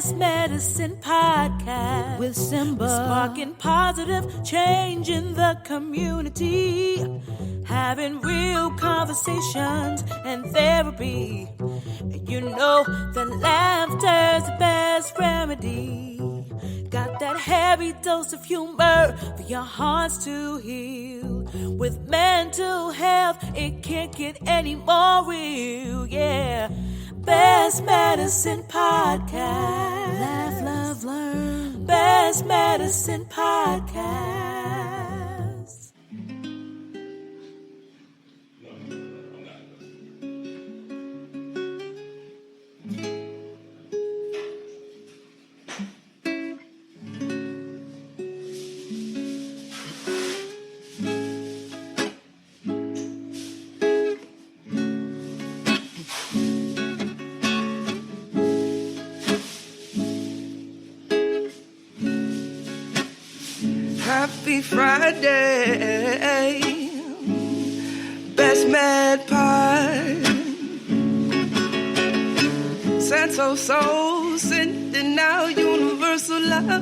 Best Medicine Podcast with Simba. Sparking positive change in the community. Having real conversations and therapy. You know that laughter's the best remedy. Got that heavy dose of humor for your hearts to heal. With mental health, it can't get any more real, yeah. Best Medicine Podcast. Laugh, love, learn. Best Medicine Podcast. Happy Friday, Best Med Pod. Santo Soul sending out universal love.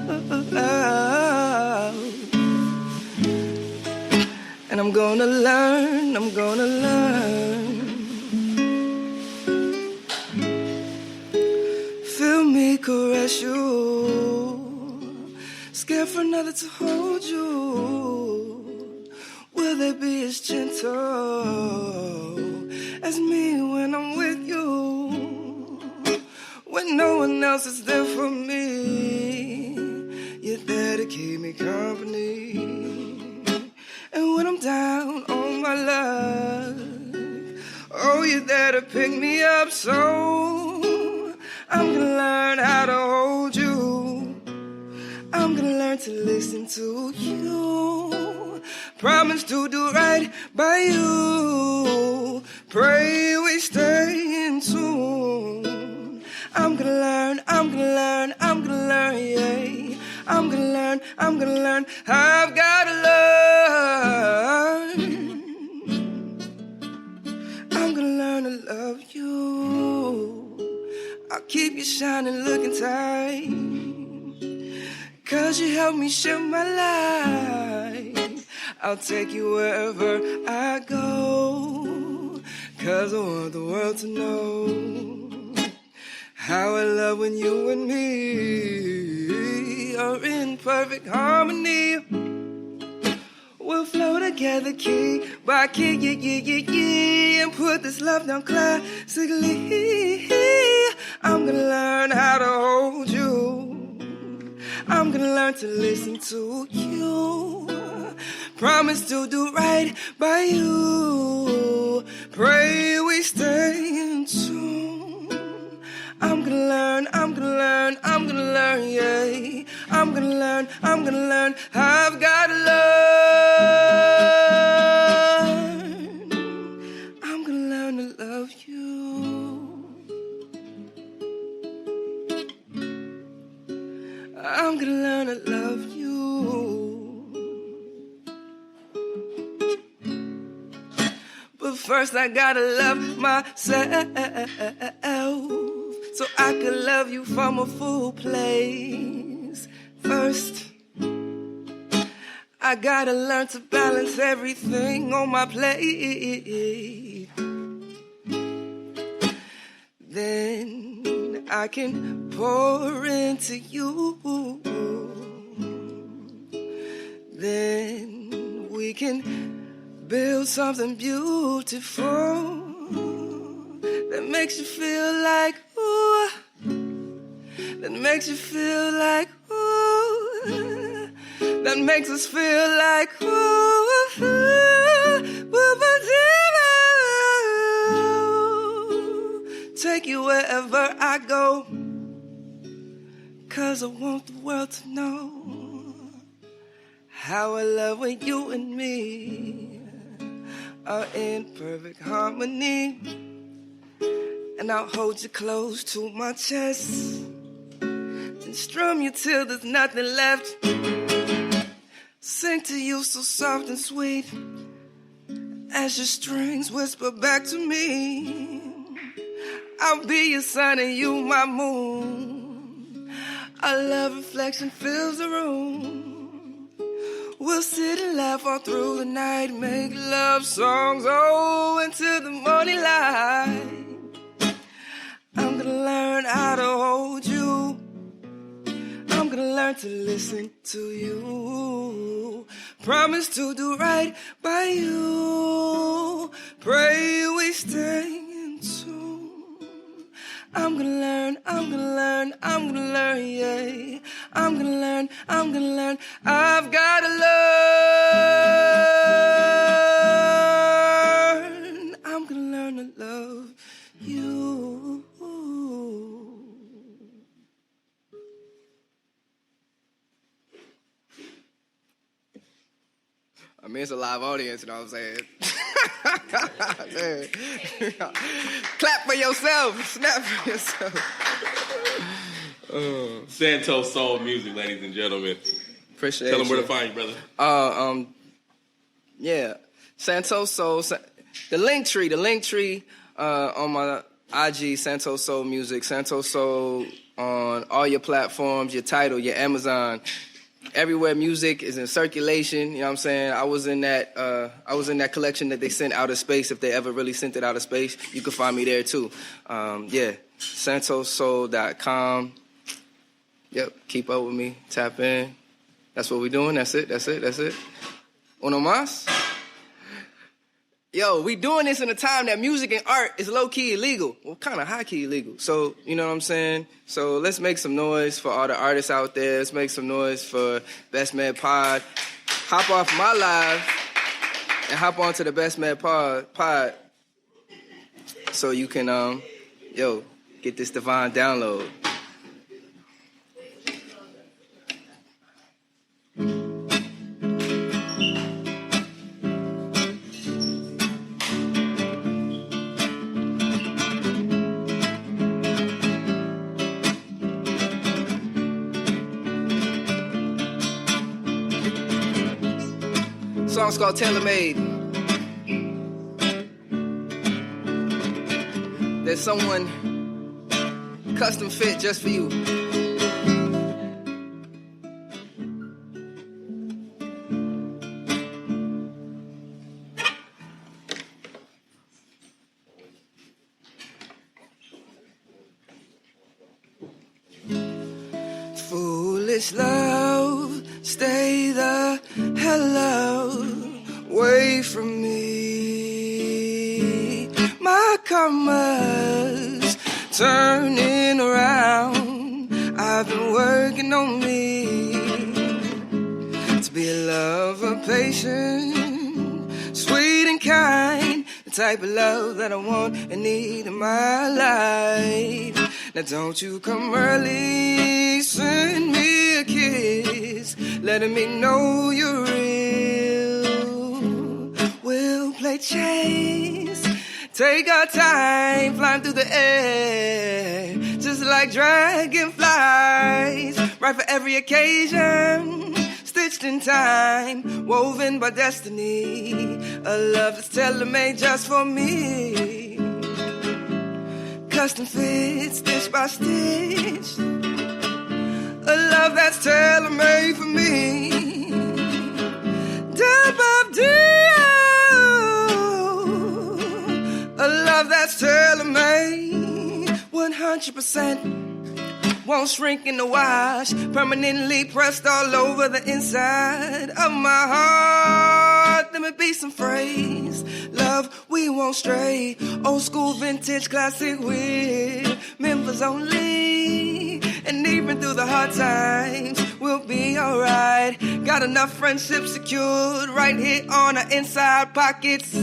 And I'm gonna learn. Feel me caress you. Scared for another to hold you. Will they be as gentle as me when I'm with you? When no one else is there for me, you're there to keep me company. And when I'm down on my luck, oh, you're there to pick me up. So I'm gonna learn how to hold you. I'm gonna learn to listen to you. Promise to do right by you. Pray we stay in tune. I'm gonna learn, yeah. I'm gonna learn. I've gotta learn. I'm gonna learn to love you. I'll keep you shining, looking tight. 'Cause you help me share my life. I'll take you wherever I go. 'Cause I want the world to know how I love when you and me are in perfect harmony. We'll flow together key by key, yeah, and put this love down classically. I'm gonna learn how to hold you. I'm gonna learn to listen to you. Promise to do right by you. Pray we stay in tune. I'm gonna learn, yeah. I'm gonna learn. I've gotta learn. I'm gonna learn to love you. I'm gonna learn to love you. But first I gotta love myself, so I can love you from a full place. First, I gotta learn to balance everything on my plate. Then I can pour into you. Then we can build something beautiful that makes you feel like ooh, that makes you feel like ooh, that makes us feel like ooh, take you wherever I go. 'Cause I want the world to know how I love when you and me are in perfect harmony. And I'll hold you close to my chest and strum you till there's nothing left. Sing to you so soft and sweet as your strings whisper back to me. I'll be your sun and you my moon. Our love reflection fills the room. We'll sit and laugh all through the night, make love songs, oh, into the morning light. I'm gonna learn how to hold you. I'm gonna learn to listen to you. Promise to do right by you. Pray we stay in tune. I'm gonna learn, I'm gonna learn, I'm gonna learn, yeah. I'm gonna learn, I'm gonna learn. I've gotta learn. I'm gonna learn to love you. I mean, it's a live audience, you know what I'm saying? Clap for yourself. Snap for yourself. Santos Soul Music, ladies and gentlemen. Appreciate it. Tell them where to find you, brother. Yeah. Santos Soul. The link tree on my IG, Santos Soul Music. Santos Soul on all your platforms, your Tidal, your Amazon. Everywhere music is in circulation, you know what I'm saying? I was in that collection that they sent out of space. If they ever really sent it out of space, you can find me there too. Yeah, SantosSoul.com. Yep, keep up with me, tap in. That's what we're doing. That's it. Uno más. Yo, we doing this in a time that music and art is low-key illegal. Well, kind of high-key illegal. So, you know what I'm saying? So let's make some noise for all the artists out there. Let's make some noise for Best Med Pod. Hop off my live and hop on to the Best Med Pod so you can, get this divine download. Song's called Tailor Made. There's someone custom fit just for you. Foolish love, stay the hell away from me. My karma's turning around. I've been working on me to be a lover, patient, sweet and kind, the type of love that I want and need in my life. Now don't you come early, send me a kiss, letting me know you're real. We'll play chase, take our time, flying through the air, just like dragonflies, right for every occasion, stitched in time, woven by destiny, a love that's tailor-made just for me. Custom fit, stitch by stitch, a love that's tailor-made for me. A love that's tailor-made, 100%, won't shrink in the wash, permanently pressed all over the inside of my heart. Let me be some phrase, love, we won't stray, old school, vintage, classic with members only. And even through the hard times, we'll be alright. Got enough friendship secured right here on our inside pockets.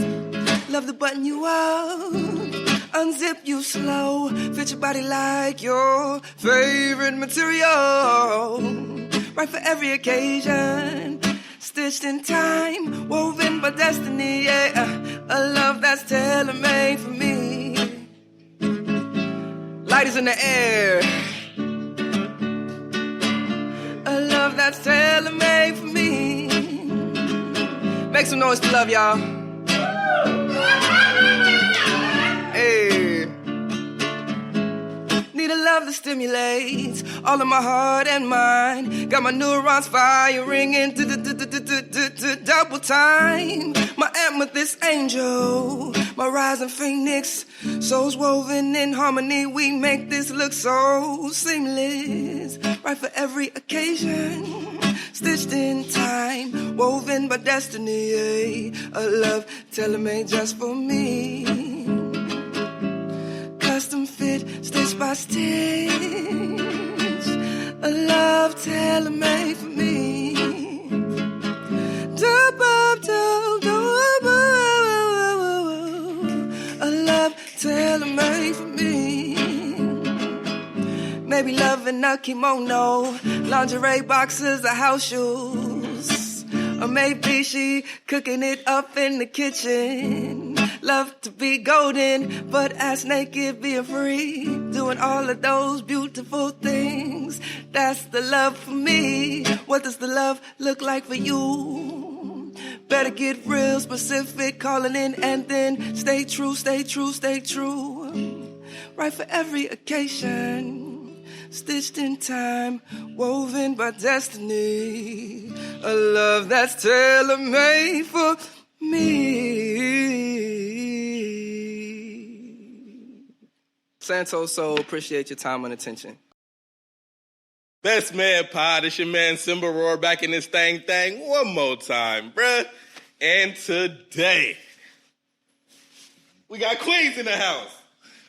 Love to button you up, unzip you slow, fit your body like your favorite material. Right for every occasion, stitched in time, woven by destiny, yeah. A love that's tailor-made for me. Light is in the air. A love that's tailor-made for me. Make some noise to love, y'all. Hey. Need a love that stimulates all of my heart and mind. Got my neurons firing into the double time. My amethyst angel, my rising phoenix, souls woven in harmony. We make this look so seamless, right for every occasion. Stitched in time, woven by destiny. A love tailor-made just for me. Custom fit, stitch by stitch. A love tailor-made for me. A love tailor-made for me. Maybe love in a kimono, lingerie boxes or house shoes. Or maybe she cooking it up in the kitchen. Love to be golden, but ass naked, being free. Doing all of those beautiful things. That's the love for me. What does the love look like for you? Better get real specific, calling in and then stay true, stay true, stay true. Right for every occasion. Stitched in time, woven by destiny. A love that's tailor-made for me. Santos Soul, appreciate your time and attention. Best man pod, it's your man Simba Roar back in this thing one more time, bruh. And today, we got queens in the house.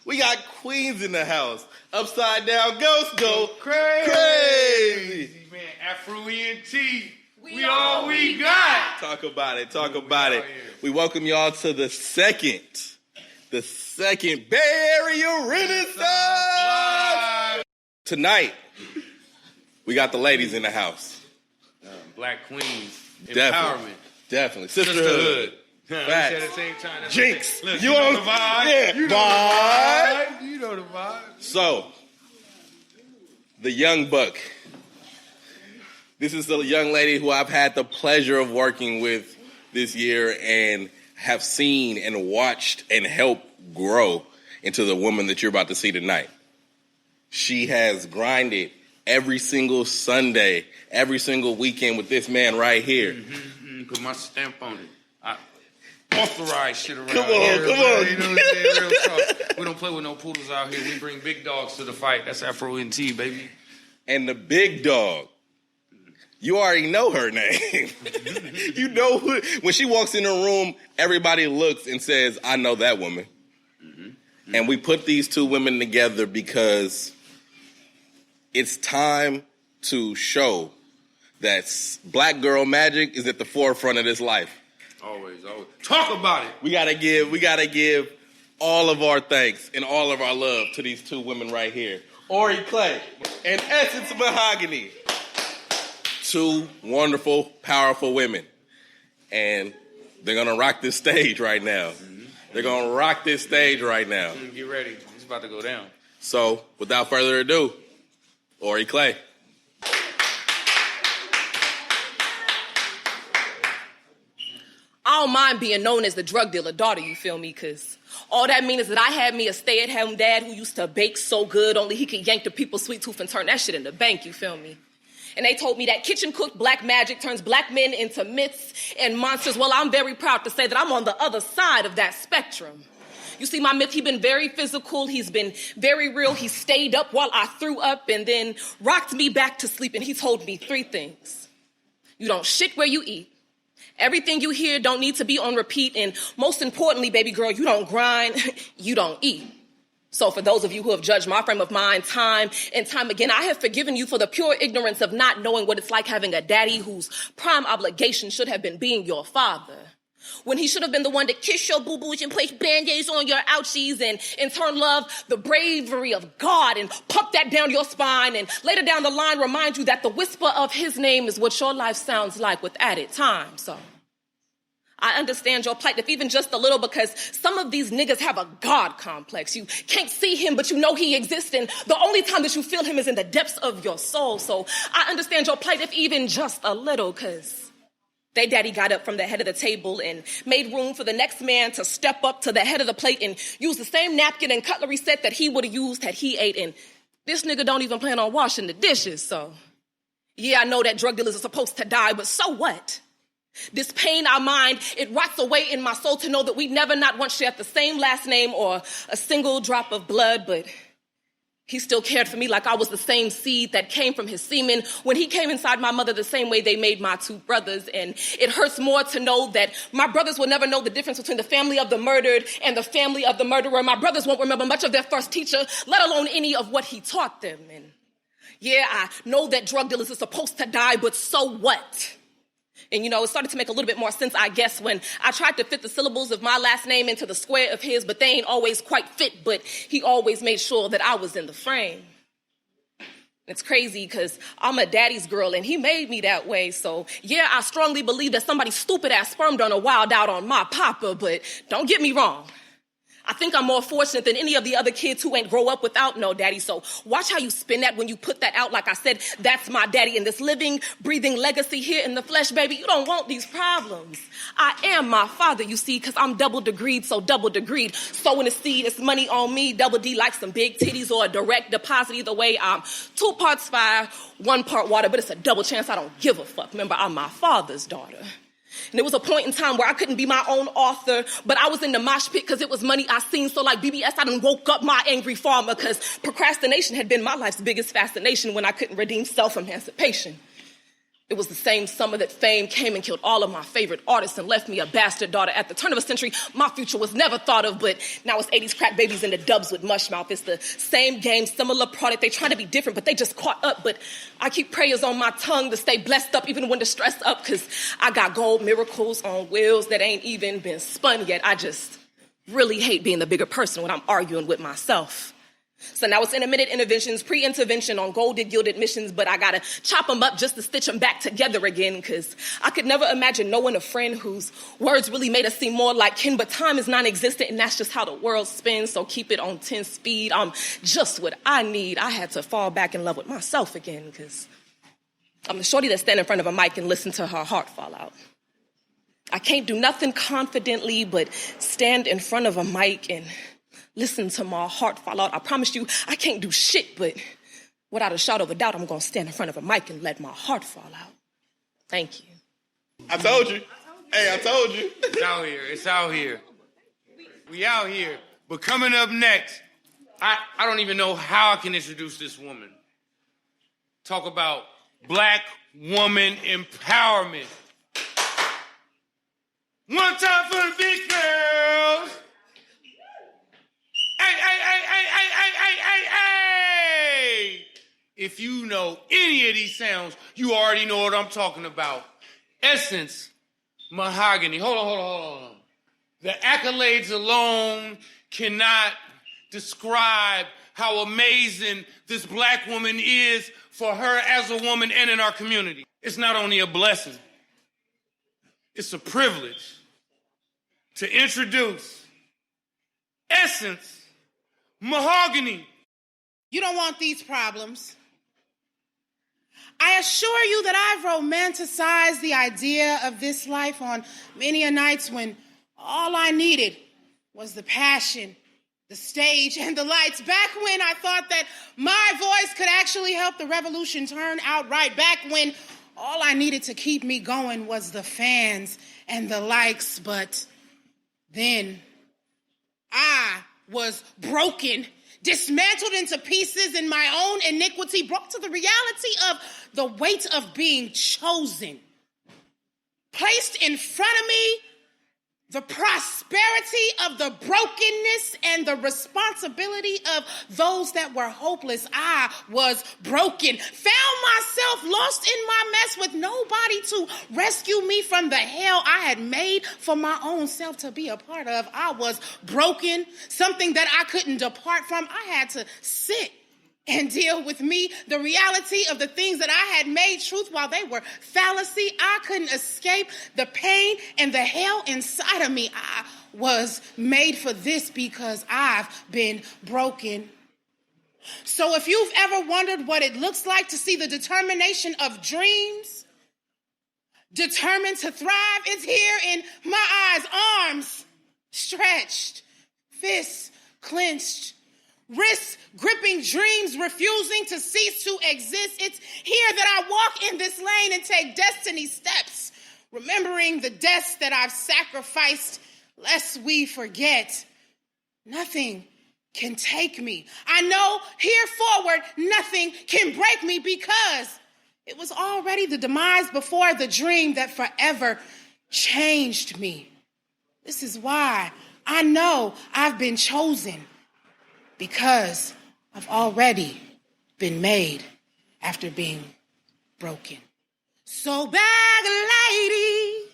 We got queens in the house. Upside down ghost go crazy. Man, Afro ENT. We all we got. Talk about it. Talk about it. We welcome y'all to the second Bay Area Renaissance. Tonight, we got the ladies in the house. Black queens. Definitely. Empowerment. Definitely. Sisterhood. Facts. At the same time. Jinx. Listen, You on the vibe. Yeah. You know Vibe. the vibe. You know the vibe. So, the young buck. This is the young lady who I've had the pleasure of working with this year and have seen and watched and helped grow into the woman that you're about to see tonight. She has grinded every single Sunday, every single weekend with this man right here. Put my stamp on it. I authorize shit around Come on, here. come on. You know what I'm saying? Real talk. We don't play with no poodles out here. We bring big dogs to the fight. That's Afro NT, baby. And the big dog, you already know her name. You know who, when she walks in the room, everybody looks and says, I know that woman. And we put these two women together because it's time to show that black girl magic is at the forefront of this life. Always, always. Talk about it. We gotta give all of our thanks and all of our love to these two women right here. Ori Clay and Essence Mahogany. Two wonderful, powerful women. And they're gonna rock this stage right now. They're gonna rock this stage right now. Get ready. It's about to go down. So, without further ado, Ori Clay. I don't mind being known as the drug dealer daughter, you feel me? Because all that means is that I had me a stay-at-home dad who used to bake so good, only he could yank the people's sweet tooth and turn that shit in the bank, you feel me? And they told me that kitchen-cooked black magic turns black men into myths and monsters. Well, I'm very proud to say that I'm on the other side of that spectrum. You see, my myth, he's been very physical, he's been very real, he stayed up while I threw up and then rocked me back to sleep, and he told me 3 things. You don't shit where you eat. Everything you hear don't need to be on repeat. And most importantly, baby girl, you don't grind, you don't eat. So for those of you who have judged my frame of mind time and time again, I have forgiven you for the pure ignorance of not knowing what it's like having a daddy whose prime obligation should have been being your father. When he should have been the one to kiss your boo-boos and place band-aids on your ouchies and in turn love the bravery of God and pump that down your spine and later down the line remind you that the whisper of his name is what your life sounds like with added time. So I understand your plight, if even just a little, because some of these niggas have a God complex. You can't see him, but you know he exists, and the only time that you feel him is in the depths of your soul. So I understand your plight, if even just a little, because they daddy got up from the head of the table and made room for the next man to step up to the head of the plate and use the same napkin and cutlery set that he would have used had he ate. And This nigga don't even plan on washing the dishes, so. Yeah, I know that drug dealers are supposed to die, but so what? This pain I mind, it rots away in my soul to know that we never not once shared the same last name or a single drop of blood, but he still cared for me like I was the same seed that came from his semen when he came inside my mother the same way they made my two brothers. And it hurts more to know that my brothers will never know the difference between the family of the murdered and the family of the murderer. My brothers won't remember much of their first teacher, let alone any of what he taught them. And yeah, I know that drug dealers are supposed to die, but so what? And, you know, it started to make a little bit more sense, I guess, when I tried to fit the syllables of my last name into the square of his, but they ain't always quite fit, but he always made sure that I was in the frame. It's crazy because I'm a daddy's girl, and he made me that way. So, yeah, I strongly believe that somebody's stupid-ass sperm donor wild out on my papa, but don't get me wrong. I think I'm more fortunate than any of the other kids who ain't grow up without no daddy. So watch how you spin that when you put that out. Like I said, that's my daddy in this living, breathing legacy here in the flesh, baby. You don't want these problems. I am my father, you see, because I'm double degreed, so double degreed. Sowing the seed, it's money on me. Double D like some big titties or a direct deposit. Either way, I'm 2 parts fire, 1 part water, but it's a double chance I don't give a fuck. Remember, I'm my father's daughter. And there was a point in time where I couldn't be my own author, but I was in the mosh pit because it was money I seen. So like BBS, I done woke up my angry farmer because procrastination had been my life's biggest fascination when I couldn't redeem self-emancipation. It was the same summer that fame came and killed all of my favorite artists and left me a bastard daughter. At the turn of a century, my future was never thought of, but now it's 80s crack babies in the dubs with mush mouth. It's the same game, similar product. They try to be different, but they just caught up. But I keep prayers on my tongue to stay blessed up even when the stress up, because I got gold miracles on wheels that ain't even been spun yet. I just really hate being the bigger person when I'm arguing with myself. So now it's intermittent interventions, pre-intervention on golded gilded missions, but I gotta chop them up just to stitch them back together again, because I could never imagine knowing a friend whose words really made us seem more like kin, but time is non-existent, and that's just how the world spins, so keep it on 10 speed. I'm just what I need. I had to fall back in love with myself again, because I'm the shorty that stand in front of a mic and listen to her heart fall out. I can't do nothing confidently but stand in front of a mic and listen to my heart fall out. I promise you, I can't do shit, but without a shadow of a doubt, I'm going to stand in front of a mic and let my heart fall out. Thank you. I told you. Hey, I told you. It's out here. It's out here. We out here. But coming up next, I don't even know how I can introduce this woman. Talk about black woman empowerment. One time for the big girls. Hey! If you know any of these sounds, you already know what I'm talking about. Essence, Mahogany. Hold on. The accolades alone cannot describe how amazing this black woman is for her as a woman and in our community. It's not only a blessing, it's a privilege to introduce Essence Mahogany. You don't want these problems. I assure you that I've romanticized the idea of this life on many a nights when all I needed was the passion, the stage, and the lights. Back when I thought that my voice could actually help the revolution turn out right. Back when all I needed to keep me going was the fans and the likes. But then I was broken, dismantled into pieces in my own iniquity, brought to the reality of the weight of being chosen. Placed in front of me, the prosperity of the brokenness and the responsibility of those that were hopeless. I was broken, found myself lost in my mess with nobody to rescue me from the hell I had made for my own self to be a part of. I was broken, something that I couldn't depart from. I had to sit and deal with me, the reality of the things that I had made truth while they were fallacy. I couldn't escape the pain and the hell inside of me. I was made for this because I've been broken. So if you've ever wondered what it looks like to see the determination of dreams, determined to thrive, it's here in my eyes, arms stretched, fists clenched, wrists gripping dreams, refusing to cease to exist. It's here that I walk in this lane and take destiny steps, remembering the deaths that I've sacrificed, lest we forget. Nothing can take me. I know here forward, nothing can break me because it was already the demise before the dream that forever changed me. This is why I know I've been chosen, because I've already been made after being broken. So bag lady,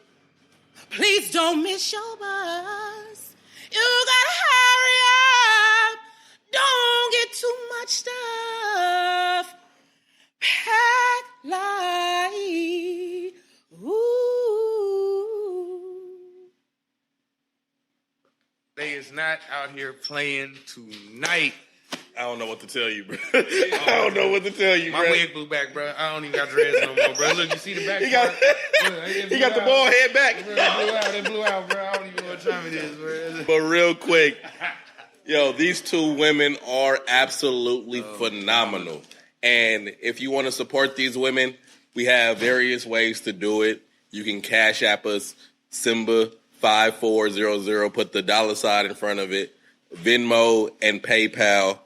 please don't miss your bus. You gotta hurry up. Don't get too much stuff. Pack light. Ooh. They is not out here playing tonight. I don't know what to tell you, bro. I don't know what to tell you, My bro. wig blew back, bro. I don't even got dreads no more, bro. Look, you see the back He got, part? he got the bald head back. Bro, it blew out, bro. I don't even know what time it is, bro. But real quick, yo, these two women are absolutely phenomenal. And if you want to support these women, we have various ways to do it. You can Cash App us, Simba5400, put the $sign in front of it. Venmo and PayPal,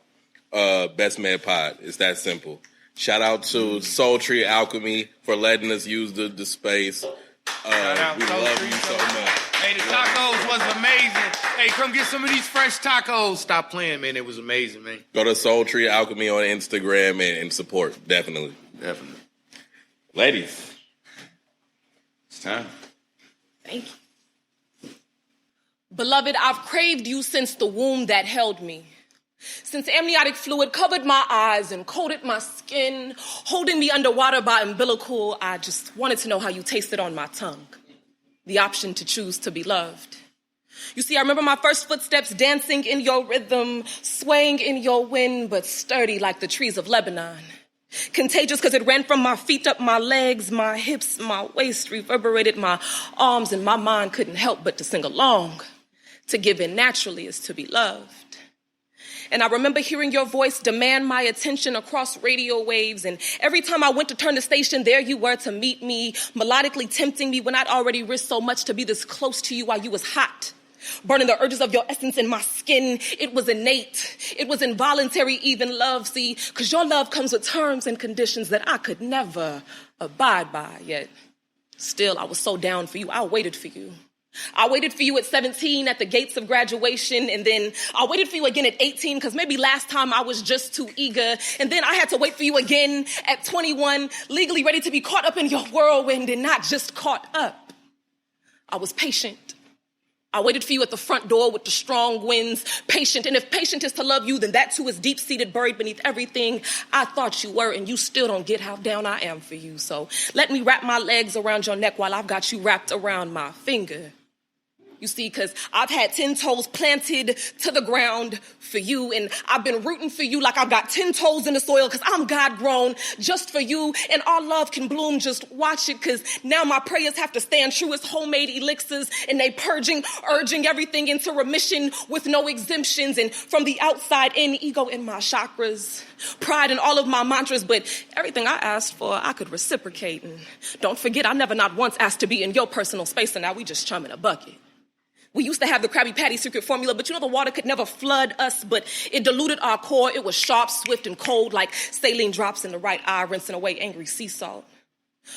Best Med Pod. It's that simple. Shout out to Soul Tree Alchemy for letting us use the space. We love you so much. Hey, the tacos was amazing. Hey, come get some of these fresh tacos. Stop playing, man. It was amazing, man. Go to Soul Tree Alchemy on Instagram and support. Definitely. Definitely. Ladies, it's time. Thank you. Beloved, I've craved you since the womb that held me. Since amniotic fluid covered my eyes and coated my skin, holding me underwater by umbilical, I just wanted to know how you tasted on my tongue. The option to choose to be loved. You see, I remember my first footsteps dancing in your rhythm, swaying in your wind, but sturdy like the trees of Lebanon. Contagious because it ran from my feet up my legs, my hips, my waist, reverberated my arms, and my mind couldn't help but to sing along. To give in naturally is to be loved. And I remember hearing your voice demand my attention across radio waves, and every time I went to turn the station, there you were to meet me, melodically tempting me when I'd already risked so much to be this close to you while you was hot. Burning the urges of your essence in my skin. It was innate. It was involuntary, even love. See, because your love comes with terms and conditions that I could never abide by. Yet, still, I was so down for you. I waited for you. I waited for you at 17 at the gates of graduation, and then I waited for you again at 18 because maybe last time I was just too eager, and then I had to wait for you again at 21, legally ready to be caught up in your whirlwind and not just caught up. I was patient. I waited for you at the front door with the strong winds, patient. And if patient is to love you, then that too is deep-seated, buried beneath everything I thought you were, and you still don't get how down I am for you. So let me wrap my legs around your neck while I've got you wrapped around my finger. You see, because I've had 10 toes planted to the ground for you, and I've been rooting for you like I've got 10 toes in the soil because I'm God-grown just for you, and our love can bloom. Just watch it, because now my prayers have to stand true as homemade elixirs, and they purging, urging everything into remission with no exemptions, and from the outside in, ego in my chakras, pride in all of my mantras, but everything I asked for, I could reciprocate. And don't forget, I never not once asked to be in your personal space, and now we just chum in a bucket. We used to have the Krabby Patty secret formula, but you know the water could never flood us, but it diluted our core. It was sharp, swift, and cold like saline drops in the right eye, rinsing away angry sea salt.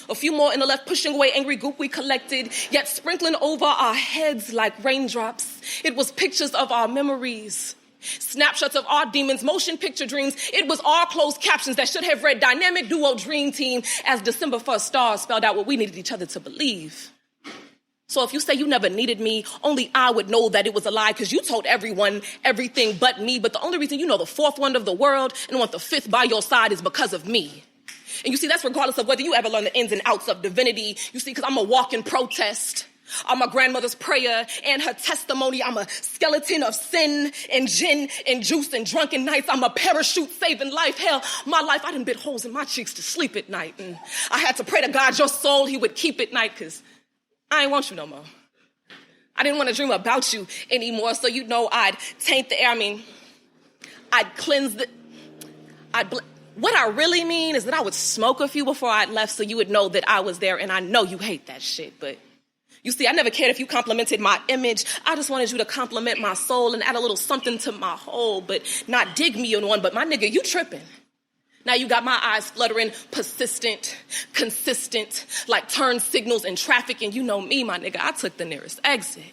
A few more in the left, pushing away angry goop we collected, yet sprinkling over our heads like raindrops. It was pictures of our memories, snapshots of our demons, motion picture dreams. It was our closed captions that should have read Dynamic Duo Dream Team as December 1st stars spelled out what we needed each other to believe. So if you say you never needed me, only I would know that it was a lie, because you told everyone everything but me. But the only reason you know the fourth wonder of the world and want the fifth by your side is because of me. And you see, that's regardless of whether you ever learn the ins and outs of divinity. You see, because I'm a walking protest. I'm my grandmother's prayer and her testimony. I'm a skeleton of sin and gin and juice and drunken nights. I'm a parachute saving life. Hell, my life, I done bit holes in my cheeks to sleep at night. And I had to pray to God your soul he would keep at night, because I ain't want you no more. I didn't want to dream about you anymore, so you know I'd taint the air. I'd cleanse the... What I really mean is that I would smoke a few before I left so you would know that I was there, and I know you hate that shit, but... You see, I never cared if you complimented my image. I just wanted you to compliment my soul and add a little something to my whole, but not dig me in one. But my nigga, you tripping. Now you got my eyes fluttering, persistent, consistent, like turn signals in traffic, and you know me, my nigga, I took the nearest exit.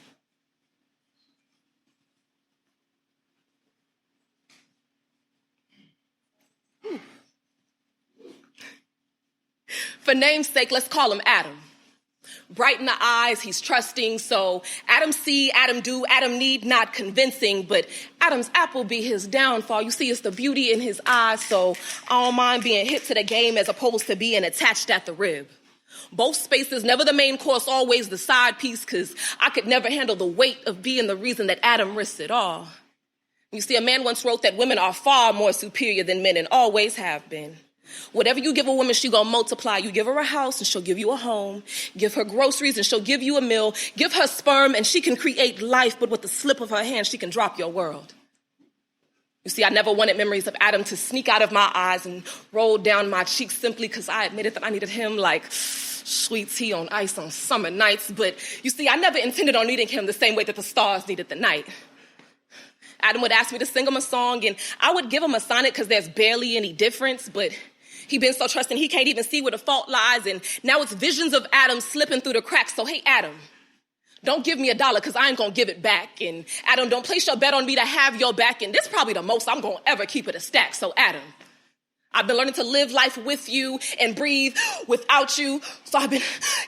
For name's sake, let's call him Adam. Bright in the eyes, he's trusting, so Adam see, Adam do, Adam need not convincing, but Adam's apple be his downfall. You see, it's the beauty in his eyes, so I don't mind being hit to the game as opposed to being attached at the rib. Both spaces, never the main course, always the side piece, because I could never handle the weight of being the reason that Adam risked it all. You see, a man once wrote that women are far more superior than men and always have been. Whatever you give a woman, she gonna multiply. You give her a house and she'll give you a home. Give her groceries and she'll give you a meal. Give her sperm and she can create life, but with the slip of her hand, she can drop your world. You see, I never wanted memories of Adam to sneak out of my eyes and roll down my cheeks simply because I admitted that I needed him like sweet tea on ice on summer nights. But you see, I never intended on needing him the same way that the stars needed the night. Adam would ask me to sing him a song and I would give him a sonnet because there's barely any difference, but he been so trusting he can't even see where the fault lies, and now it's visions of Adam slipping through the cracks. So hey, Adam, don't give me $1 because I ain't gonna give it back. And Adam, don't place your bet on me to have your back, and this probably the most I'm gonna ever keep it a stack. So Adam, I've been learning to live life with you and breathe without you. So I've been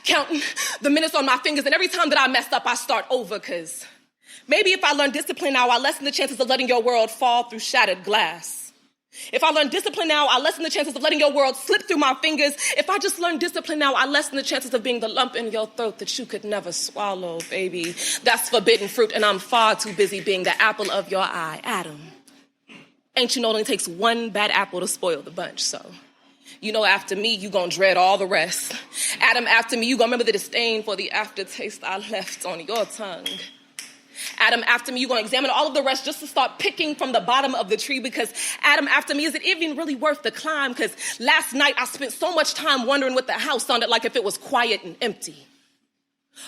counting the minutes on my fingers, and every time that I mess up, I start over, because maybe if I learn discipline now, I lessen the chances of letting your world fall through shattered glass. If I learn discipline now, I lessen the chances of letting your world slip through my fingers. If I just learn discipline now, I lessen the chances of being the lump in your throat that you could never swallow, baby. That's forbidden fruit, and I'm far too busy being the apple of your eye. Adam, ain't you know it only takes one bad apple to spoil the bunch, so you know after me, you gonna dread all the rest. Adam, after me, you gonna remember the disdain for the aftertaste I left on your tongue. Adam, after me, you're going to examine all of the rest just to start picking from the bottom of the tree, because Adam, after me, is it even really worth the climb? Because last night I spent so much time wondering what the house sounded like if it was quiet and empty.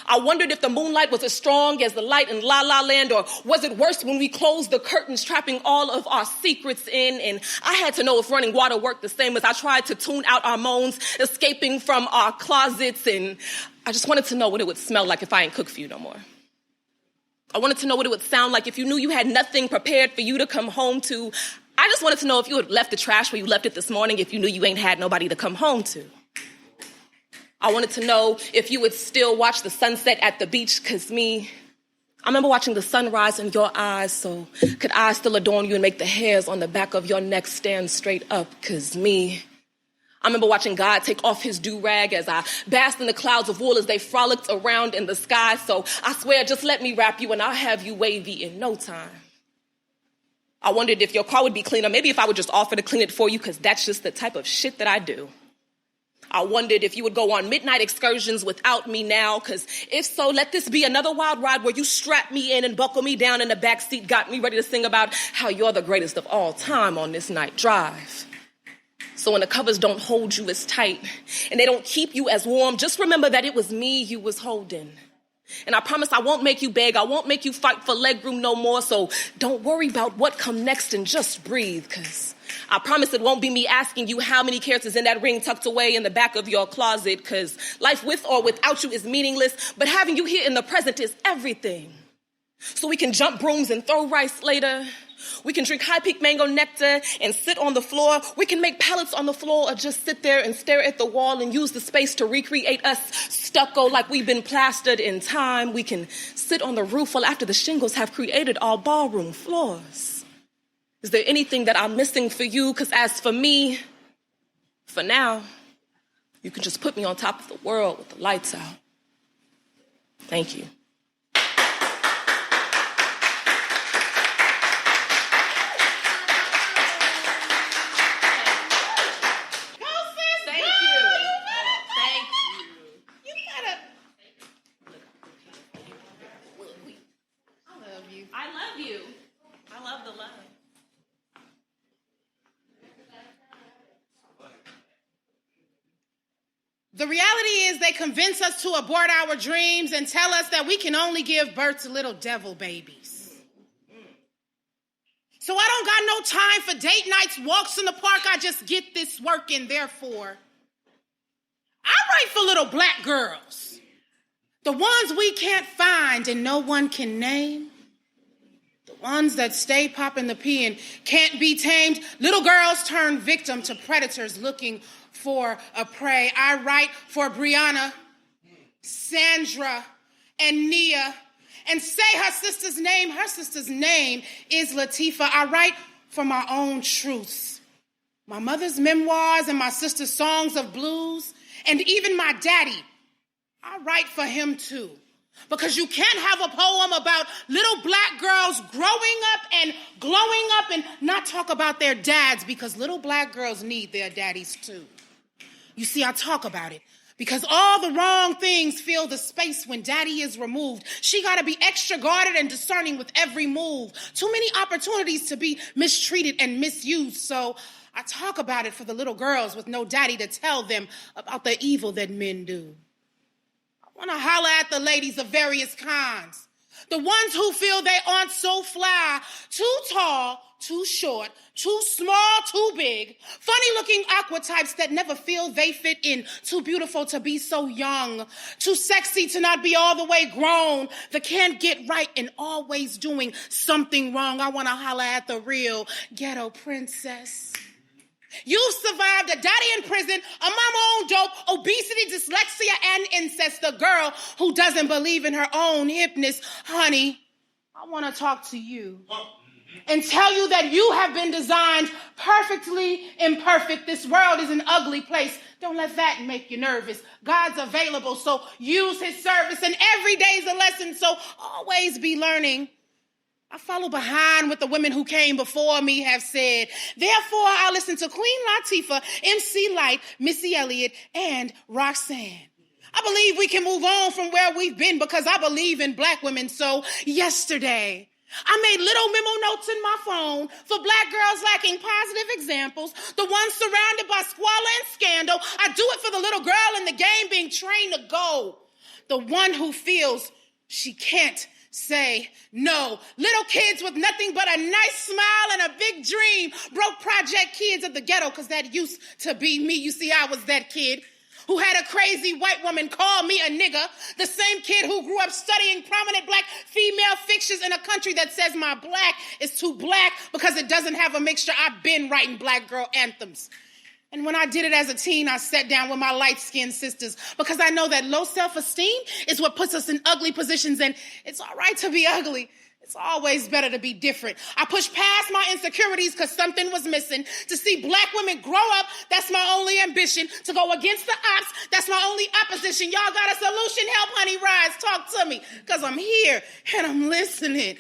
I wondered if the moonlight was as strong as the light in La La Land, or was it worse when we closed the curtains, trapping all of our secrets in? And I had to know if running water worked the same as I tried to tune out our moans, escaping from our closets. And I just wanted to know what it would smell like if I ain't cook for you no more. I wanted to know what it would sound like if you knew you had nothing prepared for you to come home to. I just wanted to know if you had left the trash where you left it this morning, if you knew you ain't had nobody to come home to. I wanted to know if you would still watch the sunset at the beach, because I remember watching the sunrise in your eyes, so could I still adorn you and make the hairs on the back of your neck stand straight up, because I remember watching God take off his do-rag as I basked in the clouds of wool as they frolicked around in the sky. So I swear, just let me wrap you and I'll have you wavy in no time. I wondered if your car would be cleaner, maybe if I would just offer to clean it for you, because that's just the type of shit that I do. I wondered if you would go on midnight excursions without me now, because if so, let this be another wild ride where you strap me in and buckle me down in the backseat, got me ready to sing about how you're the greatest of all time on this night drive. So when the covers don't hold you as tight and they don't keep you as warm, just remember that it was me you was holding. And I promise I won't make you beg. I won't make you fight for legroom no more. So don't worry about what come next and just breathe, because I promise it won't be me asking you how many carats is in that ring tucked away in the back of your closet, because life with or without you is meaningless, but having you here in the present is everything. So we can jump brooms and throw rice later. We can drink high-peak mango nectar and sit on the floor. We can make pellets on the floor or just sit there and stare at the wall and use the space to recreate us stucco like we've been plastered in time. We can sit on the roof while after the shingles have created our ballroom floors. Is there anything that I'm missing for you? Because as for me, for now, you can just put me on top of the world with the lights out. Thank you. I love you. I love the love. The reality is they convince us to abort our dreams and tell us that we can only give birth to little devil babies. So I don't got no time for date nights, walks in the park. I just get this work in. Therefore, I write for little black girls. The ones we can't find and no one can name. The ones that stay popping the pea and can't be tamed. Little girls turn victim to predators looking for a prey. I write for Brianna, Sandra, and Nia, and say her sister's name. Her sister's name is Latifah. I write for my own truths, my mother's memoirs and my sister's songs of blues, and even my daddy. I write for him too. Because you can't have a poem about little black girls growing up and glowing up and not talk about their dads, because little black girls need their daddies too. You see, I talk about it because all the wrong things fill the space when daddy is removed. She got to be extra guarded and discerning with every move. Too many opportunities to be mistreated and misused. So I talk about it for the little girls with no daddy to tell them about the evil that men do. I want to holler at the ladies of various kinds. The ones who feel they aren't so fly, too tall, too short, too small, too big, funny-looking aqua types that never feel they fit in, too beautiful to be so young, too sexy to not be all the way grown, that can't get right and always doing something wrong. I want to holler at the real ghetto princess. You survived a daddy in prison, a mama on dope, obesity, dyslexia, and incest. The girl who doesn't believe in her own hipness. Honey, I want to talk to you and tell you that you have been designed perfectly imperfect. This world is an ugly place. Don't let that make you nervous. God's available, so use his service. And every day's a lesson, so always be learning. I follow behind what the women who came before me have said. Therefore, I listen to Queen Latifah, MC Lyte, Missy Elliott, and Roxanne. I believe we can move on from where we've been because I believe in black women. So yesterday, I made little memo notes in my phone for black girls lacking positive examples, the ones surrounded by squalor and scandal. I do it for the little girl in the game being trained to go, the one who feels she can't say no. Little kids with nothing but a nice smile and a big dream. Broke project kids of the ghetto, because that used to be me. You see, I was that kid who had a crazy white woman call me a nigger. The same kid who grew up studying prominent black female fixtures in a country that says my black is too black because it doesn't have a mixture. I've been writing black girl anthems. And when I did it as a teen, I sat down with my light-skinned sisters because I know that low self-esteem is what puts us in ugly positions, and it's all right to be ugly. It's always better to be different. I pushed past my insecurities because something was missing. To see black women grow up, that's my only ambition. To go against the ops, that's my only opposition. Y'all got a solution? Help, honey, rise. Talk to me, because I'm here and I'm listening.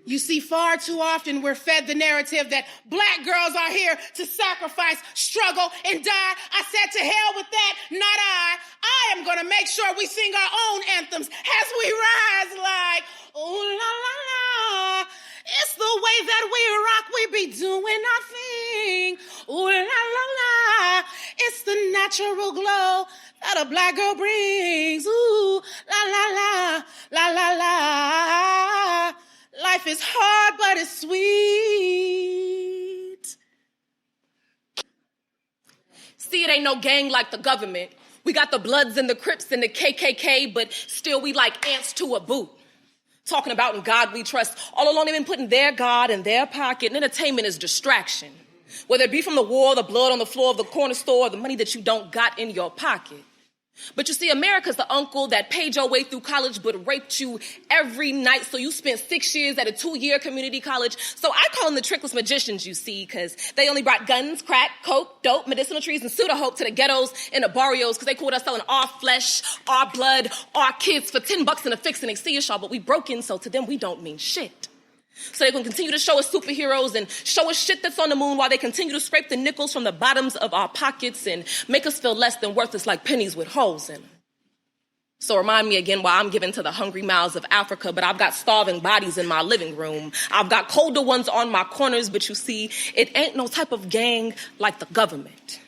You see, far too often we're fed the narrative that black girls are here to sacrifice, struggle, and die. I said to hell with that, not I. I am going to make sure we sing our own anthems as we rise like, ooh la la la. It's the way that we rock, we be doing our thing. Ooh la la la. It's the natural glow that a black girl brings. Ooh la la la, la la la. Life is hard, but it's sweet. See, it ain't no gang like the government. We got the Bloods and the Crips and the KKK, but still we like ants to a boot. Talking about in God we trust. All along they've been putting their God in their pocket, and entertainment is distraction. Whether it be from the war, the blood on the floor of the corner store, or the money that you don't got in your pocket. But you see, America's the uncle that paid your way through college but raped you every night, so you spent 6 years at a 2-year community college. So I call them the trickless magicians, you see, because they only brought guns, crack, coke, dope, medicinal trees, and pseudo-hope to the ghettos and the barrios, because they called us selling our flesh, our blood, our kids for $10 in a fix, and they see us, y'all, but we broken, so to them we don't mean shit. So they're going to continue to show us superheroes and show us shit that's on the moon while they continue to scrape the nickels from the bottoms of our pockets and make us feel less than worthless like pennies with holes in them. So remind me again why I'm giving to the hungry mouths of Africa, but I've got starving bodies in my living room. I've got colder ones on my corners, but you see, it ain't no type of gang like the government.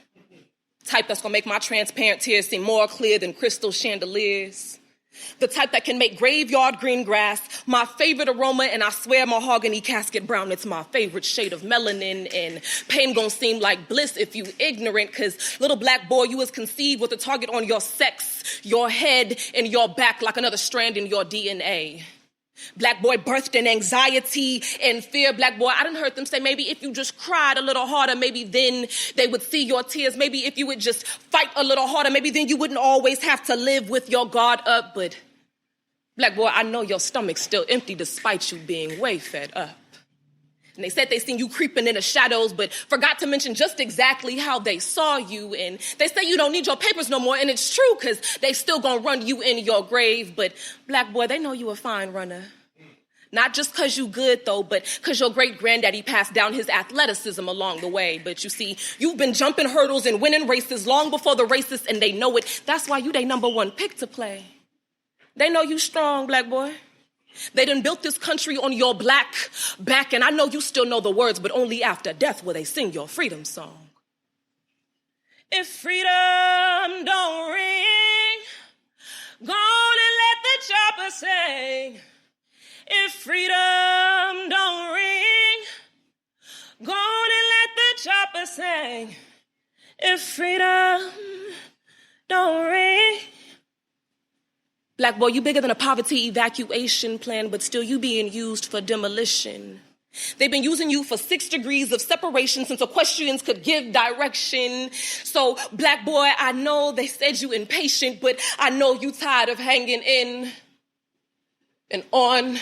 Type that's gonna make my transparent tears seem more clear than crystal chandeliers. The type that can make graveyard green grass my favorite aroma, and I swear mahogany casket brown, it's my favorite shade of melanin. And pain gonna seem like bliss if you ignorant, cause little black boy, you was conceived with a target on your sex, your head, and your back like another strand in your DNA. Black boy birthed in anxiety and fear. Black boy, I done heard them say maybe if you just cried a little harder, maybe then they would see your tears. Maybe if you would just fight a little harder, maybe then you wouldn't always have to live with your guard up. But black boy, I know your stomach's still empty despite you being way fed up. And they said they seen you creeping in the shadows, but forgot to mention just exactly how they saw you. And they say you don't need your papers no more, and it's true, because they still gonna run you in your grave. But black boy, they know you a fine runner. Not just because you good, though, but because your great-granddaddy passed down his athleticism along the way. But you see, you've been jumping hurdles and winning races long before the racists, and they know it. That's why you they number one pick to play. They know you strong, black boy. They done built this country on your black back, and I know you still know the words, but only after death will they sing your freedom song. If freedom don't ring, go on and let the chopper sing. If freedom don't ring, go on and let the chopper sing. If freedom don't ring. Black boy, you bigger than a poverty evacuation plan, but still you being used for demolition. They've been using you for 6 degrees of separation since equestrians could give direction. So, black boy, I know they said you impatient, but I know you tired of hanging in and on.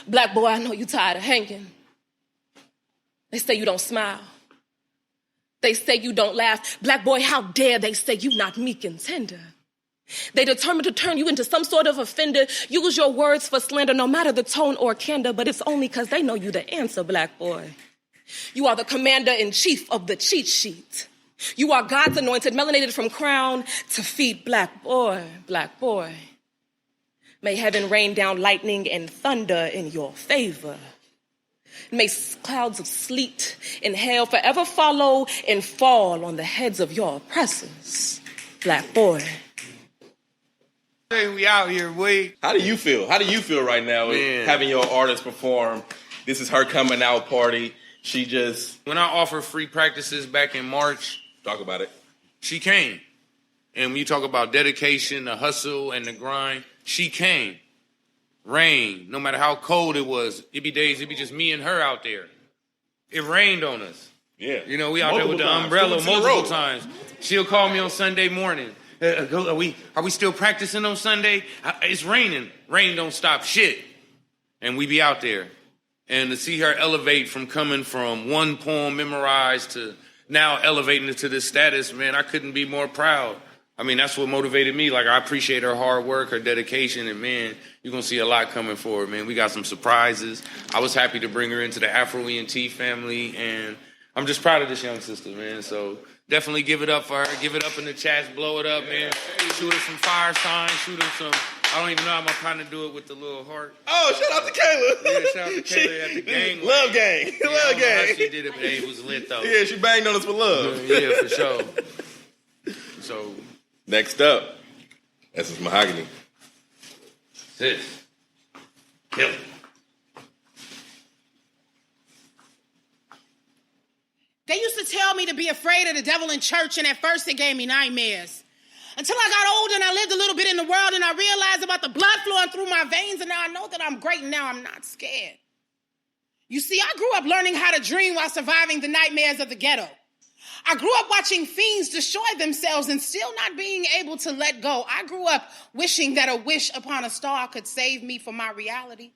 Black boy, I know you tired of hanging. They say you don't smile. They say you don't laugh. Black boy, how dare they say you not meek and tender. They determined to turn you into some sort of offender. Use your words for slander, no matter the tone or candor, but it's only because they know you the answer, black boy. You are the commander-in-chief of the cheat sheet. You are God's anointed, melanated from crown to feet, black boy, black boy. May heaven rain down lightning and thunder in your favor. May clouds of sleet and hail forever follow and fall on the heads of your oppressors, black boy. Hey, we out here, boy. How do you feel? How do you feel right now having your artist perform? This is her coming out party. She just... When I offered free practices back in March... Talk about it. She came. And when you talk about dedication, the hustle, and the grind, she came. Rain, no matter how cold it was. It'd be days, it'd be just me and her out there. It rained on us. Yeah. You know, we out there with the umbrella multiple times. She'll call me on Sunday morning. Are we still practicing on Sunday? It's raining. Rain don't stop shit. And we be out there. And to see her elevate from coming from one poem memorized to now elevating it to this status, man, I couldn't be more proud. I mean, that's what motivated me. Like, I appreciate her hard work, her dedication, and, man, you're going to see a lot coming forward, man. We got some surprises. I was happy to bring her into the Afro ENT family, and I'm just proud of this young sister, man. So definitely give it up for her. Give it up in the chats. Blow it up, man. Shoot her some fire signs. Shoot her some... I don't even know how I'm trying to do it with the little heart. Oh, shout out to Kayla. Yeah, shout out to Kayla at the gang. Love gang. Yeah, love I don't know gang. how she did it, but hey, it was lit, though. Yeah, she banged on us with love. Yeah, for sure. So... Next up, this is Mahogany. Sis. Kill it. They used to tell me to be afraid of the devil in church, and at first it gave me nightmares. Until I got older and I lived a little bit in the world and I realized about the blood flowing through my veins, and now I know that I'm great and now I'm not scared. You see, I grew up learning how to dream while surviving the nightmares of the ghetto. I grew up watching fiends destroy themselves and still not being able to let go. I grew up wishing that a wish upon a star could save me from my reality.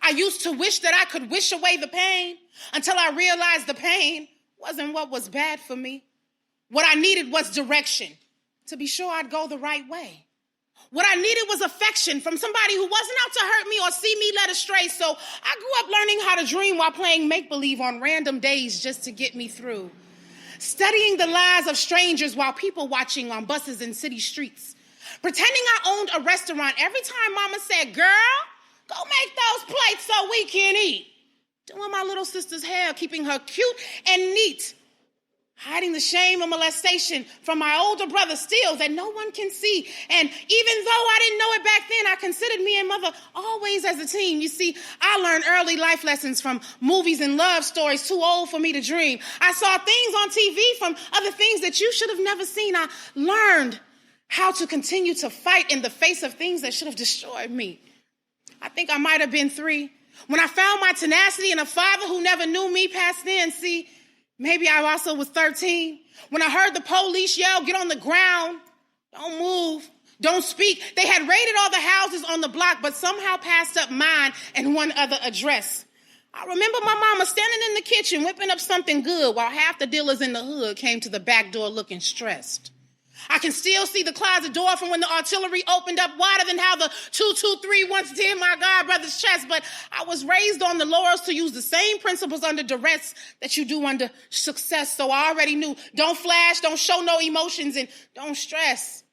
I used to wish that I could wish away the pain until I realized the pain wasn't what was bad for me. What I needed was direction to be sure I'd go the right way. What I needed was affection from somebody who wasn't out to hurt me or see me led astray. So I grew up learning how to dream while playing make-believe on random days just to get me through. Studying the lives of strangers while people watching on buses and city streets. Pretending I owned a restaurant every time mama said, girl, go make those plates so we can eat. Doing my little sister's hair, keeping her cute and neat. hiding the shame of molestation from my older brother still that no one can see. And even though I didn't know it back then, I considered me and mother always as a team. You see, I learned early life lessons from movies and love stories too old for me to dream. I saw things on TV from other things that you should have never seen. I learned how to continue to fight in the face of things that should have destroyed me. I think I might have been 3 when I found my tenacity in a father who never knew me past then. See, maybe I also was 13 when I heard the police yell, "Get on the ground, don't move, don't speak." They had raided all the houses on the block, but somehow passed up mine and one other address. I remember my mama standing in the kitchen whipping up something good while half the dealers in the hood came to the back door looking stressed. I can still see the closet door from when the artillery opened up wider than how the 223 once did my god brother's chest. But I was raised on the laurels to use the same principles under duress that you do under success. So I already knew, don't flash, don't show no emotions, and don't stress.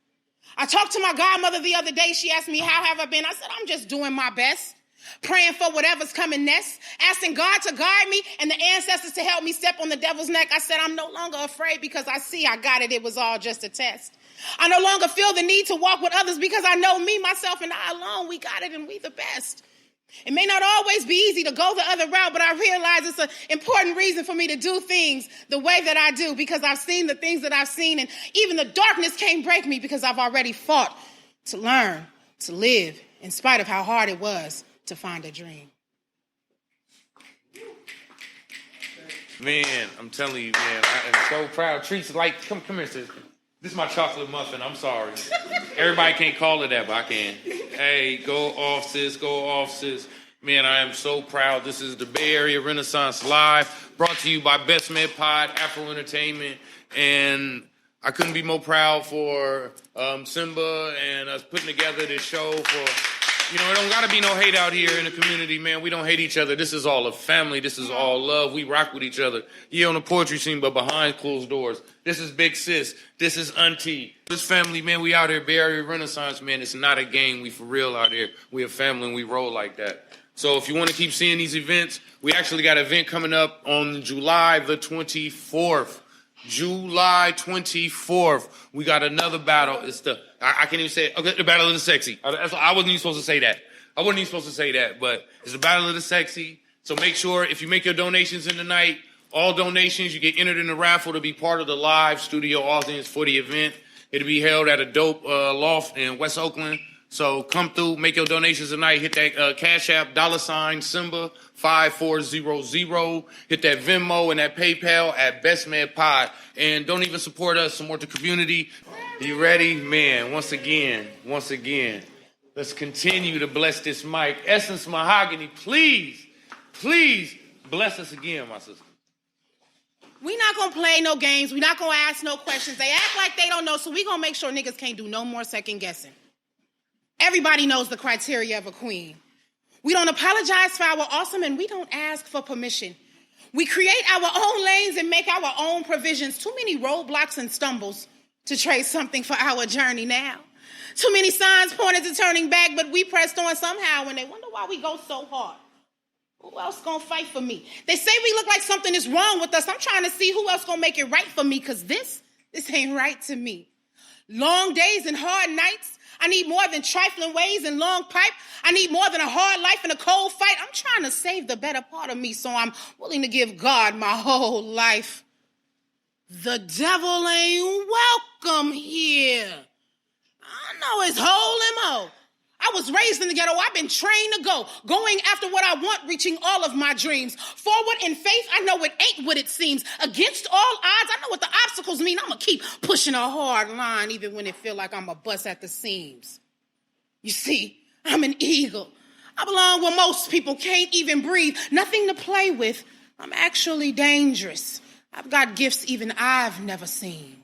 I talked to my godmother the other day. She asked me, how have I been? I said, I'm just doing my best. Praying for whatever's coming next, asking God to guide me and the ancestors to help me step on the devil's neck. I said, I'm no longer afraid because I see I got it. It was all just a test. I no longer feel the need to walk with others because I know me, myself, and I alone, we got it and we the best. It may not always be easy to go the other route, but I realize it's an important reason for me to do things the way that I do because I've seen the things that I've seen, and even the darkness can't break me because I've already fought to learn, to live, in spite of how hard it was to find a dream. Man, I'm telling you, man, I am so proud. Treats like, come here, sis. This is my chocolate muffin. I'm sorry. Everybody can't call it that, but I can. Hey, go off, sis. Go off, sis. Man, I am so proud. This is the Bay Area Renaissance Live, brought to you by Best Med Pod, Afro Entertainment, and I couldn't be more proud for Simba and us putting together this show for. You know, it don't got to be no hate out here in the community, man. We don't hate each other. This is all a family. This is all love. We rock with each other. Yeah, on the poetry scene, but behind closed doors. This is Big Sis. This is Auntie. This family, man, we out here, Bay Area Renaissance, man. It's not a game. We for real out here. We a family and we roll like that. So if you want to keep seeing these events, we actually got an event coming up on July the 24th. July 24th, we got another battle. It's I can't even say it. Okay, the Battle of the Sexy. I wasn't even supposed to say that. But it's the Battle of the Sexy. So make sure if you make your donations in the night, all donations, you get entered in the raffle to be part of the live studio audience for the event. It'll be held at a dope loft in West Oakland. So come through, make your donations tonight. Hit that Cash App, $ Simba 5400. Hit that Venmo and that PayPal at Best Med Pod. And don't even support us, support the community. You ready? Man, once again, let's continue to bless this mic. Essence Mahogany, please bless us again, my sister. We not going to play no games. We not going to ask no questions. They act like they don't know, so we going to make sure niggas can't do no more second guessing. Everybody knows the criteria of a queen. We don't apologize for our awesome, and we don't ask for permission. We create our own lanes and make our own provisions. Too many roadblocks and stumbles to trade something for our journey now. Too many signs pointed to turning back, but we pressed on somehow, and they wonder why we go so hard. Who else gonna fight for me? They say we look like something is wrong with us. I'm trying to see who else gonna make it right for me, because this ain't right to me. Long days and hard nights. I need more than trifling ways and long pipe. I need more than a hard life and a cold fight. I'm trying to save the better part of me, so I'm willing to give God my whole life. The devil ain't welcome here. I know it's holy mo. I was raised in the ghetto. I've been trained to go, going after what I want, reaching all of my dreams. Forward in faith, I know it ain't what it seems. Against all odds, I know what the obstacles mean. I'm going to keep pushing a hard line, even when it feel like I'm a bust at the seams. You see, I'm an eagle. I belong where most people can't even breathe. Nothing to play with. I'm actually dangerous. I've got gifts even I've never seen.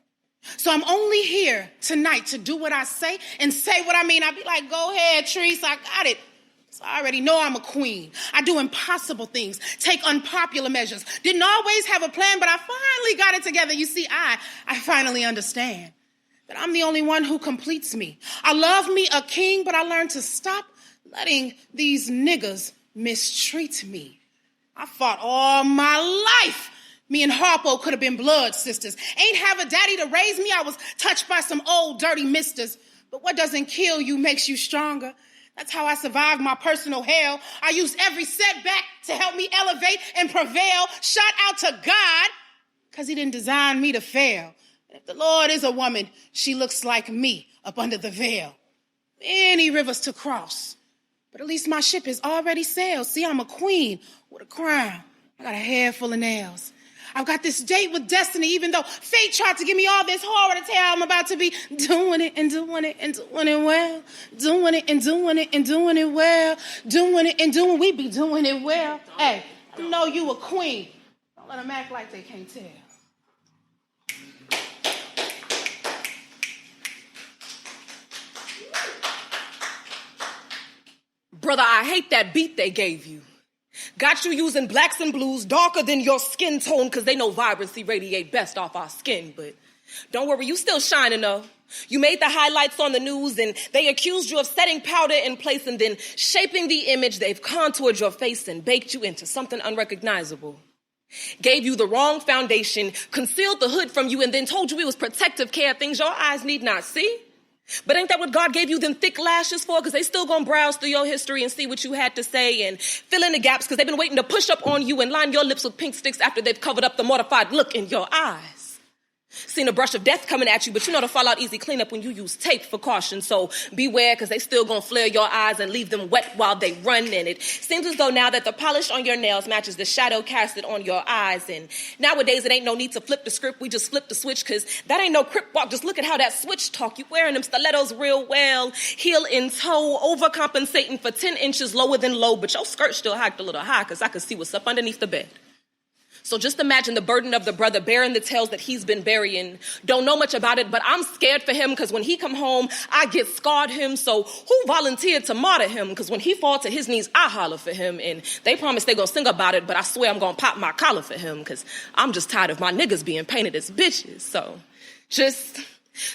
So I'm only here tonight to do what I say and say what I mean. I'd be like, go ahead, Treese, I got it. So I already know I'm a queen. I do impossible things, take unpopular measures. Didn't always have a plan, but I finally got it together. You see, I finally understand that I'm the only one who completes me. I love me a king, but I learned to stop letting these niggas mistreat me. I fought all my life Me and Harpo could have been blood sisters. Ain't have a daddy to raise me. I was touched by some old dirty misters. But what doesn't kill you makes you stronger. That's how I survived my personal hell. I used every setback to help me elevate and prevail. Shout out to God, because he didn't design me to fail. And if the Lord is a woman, she looks like me up under the veil. Many rivers to cross, but at least my ship has already sailed. See, I'm a queen with a crown. I got a hair full of nails. I've got this date with destiny, even though fate tried to give me all this horror to tell I'm about to be doing it and doing it and doing it well. Doing it and doing it and doing it well. Doing it and doing, we be doing it well. Hey, I know you a queen. Don't let them act like they can't tell. Brother, I hate that beat they gave you. Got you using blacks and blues darker than your skin tone because they know vibrancy radiate best off our skin. But don't worry, you still shining though. You made the highlights on the news and they accused you of setting powder in place and then shaping the image. They've contoured your face and baked you into something unrecognizable. Gave you the wrong foundation, concealed the hood from you, and then told you it was protective care, things your eyes need not see. But ain't that what God gave you them thick lashes for? Because they still gonna browse through your history and see what you had to say and fill in the gaps because they've been waiting to push up on you and line your lips with pink sticks after they've covered up the mortified look in your eyes. Seen a brush of death coming at you, but you know to fall out easy cleanup when you use tape for caution. So beware, because they still gonna flare your eyes and leave them wet while they run. And it seems as though now that the polish on your nails matches the shadow casted on your eyes. And nowadays it ain't no need to flip the script. We just flip the switch, because that ain't no crip walk. Just look at how that switch talk. You wearing them stilettos real well, heel in toe, overcompensating for 10 inches lower than low, but your skirt still hiked a little high, because I could see what's up underneath the bed. So just imagine the burden of the brother bearing the tales that he's been burying. Don't know much about it, but I'm scared for him because when he come home, I get scarred him. So who volunteered to martyr him? Because when he fall to his knees, I holler for him. And they promise they gonna sing about it, but I swear I'm gonna pop my collar for him because I'm just tired of my niggas being painted as bitches. So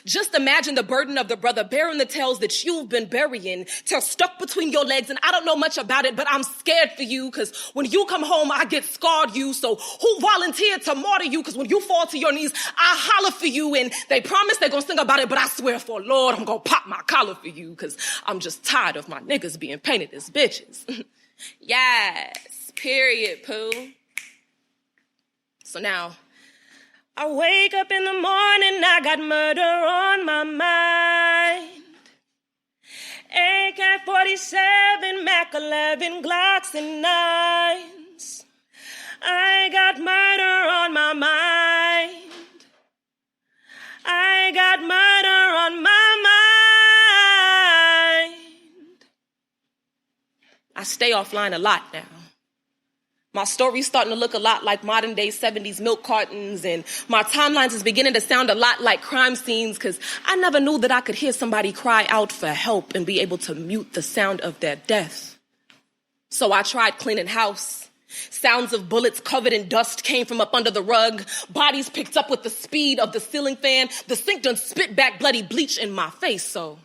just imagine the burden of the brother bearing the tales that you've been burying till stuck between your legs. And I don't know much about it, but I'm scared for you because when you come home, I get scarred you. So who volunteered to martyr you? Because when you fall to your knees, I holler for you. And they promise they're going to sing about it, but I swear for Lord, I'm going to pop my collar for you because I'm just tired of my niggas being painted as bitches. Yes, period, Pooh. So now, I wake up in the morning, I got murder on my mind. AK-47, Mac 11, Glocks and 9s. I got murder on my mind. I got murder on my mind. I stay offline a lot now. My story's starting to look a lot like modern day 70s milk cartons, and my timelines is beginning to sound a lot like crime scenes because I never knew that I could hear somebody cry out for help and be able to mute the sound of their death. So I tried cleaning house. Sounds of bullets covered in dust came from up under the rug. Bodies picked up with the speed of the ceiling fan. The sink done spit back bloody bleach in my face, so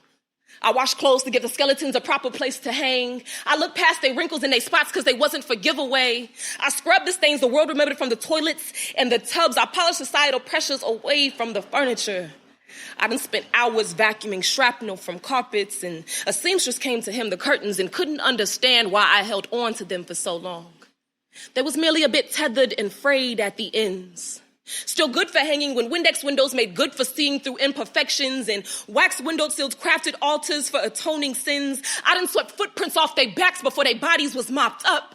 I washed clothes to give the skeletons a proper place to hang. I looked past their wrinkles in their spots because they wasn't for giveaway. I scrubbed the stains the world remembered from the toilets and the tubs. I polished societal pressures away from the furniture. I done spent hours vacuuming shrapnel from carpets, and a seamstress came to hem the curtains and couldn't understand why I held on to them for so long. They was merely a bit tethered and frayed at the ends. Still good for hanging when Windex windows made good for seeing through imperfections and wax window sills crafted altars for atoning sins. I done swept footprints off their backs before their bodies was mopped up.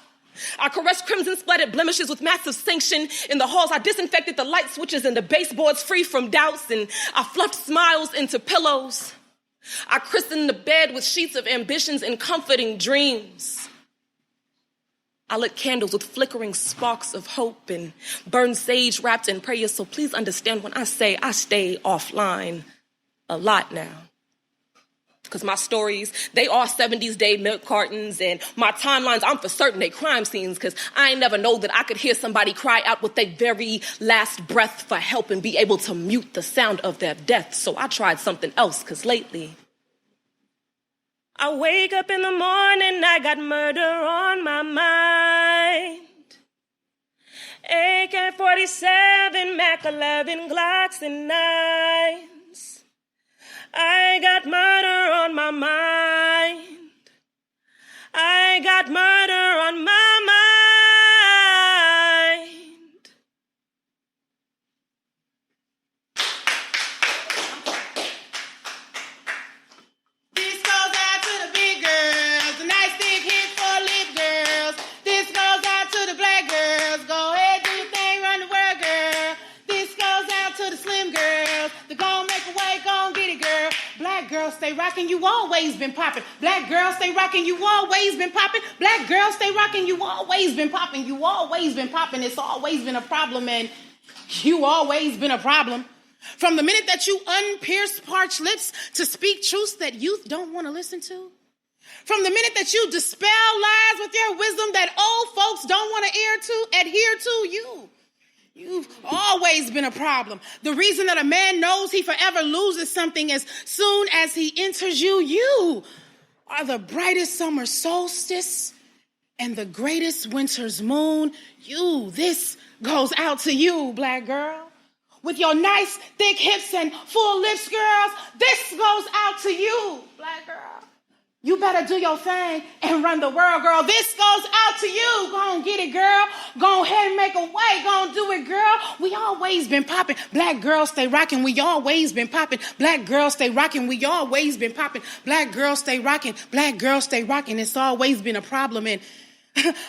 I caressed crimson splattered blemishes with massive sanction. In the halls, I disinfected the light switches and the baseboards free from doubts, and I fluffed smiles into pillows. I christened the bed with sheets of ambitions and comforting dreams. I lit candles with flickering sparks of hope and burned sage wrapped in prayers. So please understand when I say I stay offline a lot now. Because my stories, they are 70s day milk cartons, and my timelines, I'm for certain they crime scenes, because I ain't never know that I could hear somebody cry out with their very last breath for help and be able to mute the sound of their death. So I tried something else, because lately I wake up in the morning, I got murder on my mind. AK-47, Mac-11, Glocks, and 9s. I got murder on my mind. I got murder on my mind. This goes out to the big girls, the nice big hip for lip girls. This goes out to the black girls. Go ahead, do your thing, run the world, girl. This goes out to the slim girls. The gon' make a way, gon' get it, girl. Black girls stay rockin', you always been poppin'. Black girls stay rockin', you always been poppin'. Black girls stay rockin', you always been poppin'. You always been poppin'. It's always been a problem, and you always been a problem. From the minute that you unpierce parched lips to speak truths that youth don't want to listen to. From the minute that you dispel lies with your wisdom that old folks don't want to adhere to, you've always been a problem. The reason that a man knows he forever loses something as soon as he enters you are the brightest summer solstice and the greatest winter's moon. This goes out to you, black girl. With your nice, thick hips and full lips, girls, this goes out to you, black girl. You better do your thing and run the world, girl. This goes out to you. Go on, get it, girl. Go ahead and make a way. Go on, do it, girl. We always been popping. Black girls stay rocking. We always been popping. Black girls stay rocking. We always been popping. Black girls stay rocking. Black girls stay rocking. It's always been a problem, and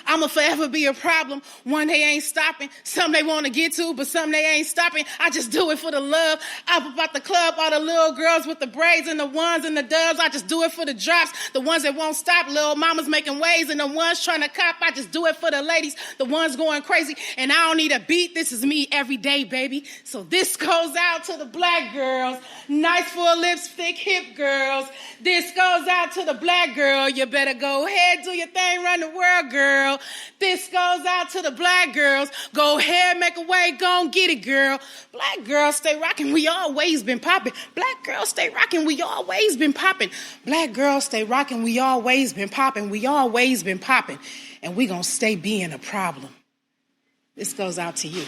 I'ma forever be a problem. One they ain't stopping. Some they want to get to, but some they ain't stopping. I just do it for the love. Up about the club, all the little girls with the braids and the ones and the dubs. I just do it for the drops. The ones that won't stop, little mamas making waves, and the ones trying to cop. I just do it for the ladies, the ones going crazy. And I don't need a beat. This is me every day, baby. So this goes out to the black girls. Nice full lips, thick hip girls. This goes out to the black girl. You better go ahead, do your thing, run the world, girl. This goes out to the black girls. Go ahead, make a way, go and get it, girl. Black girls stay rocking, we always been popping. Black girls stay rocking, we always been popping. Black girls stay rocking, we always been popping. We always been popping. And we gonna stay being a problem. This goes out to you.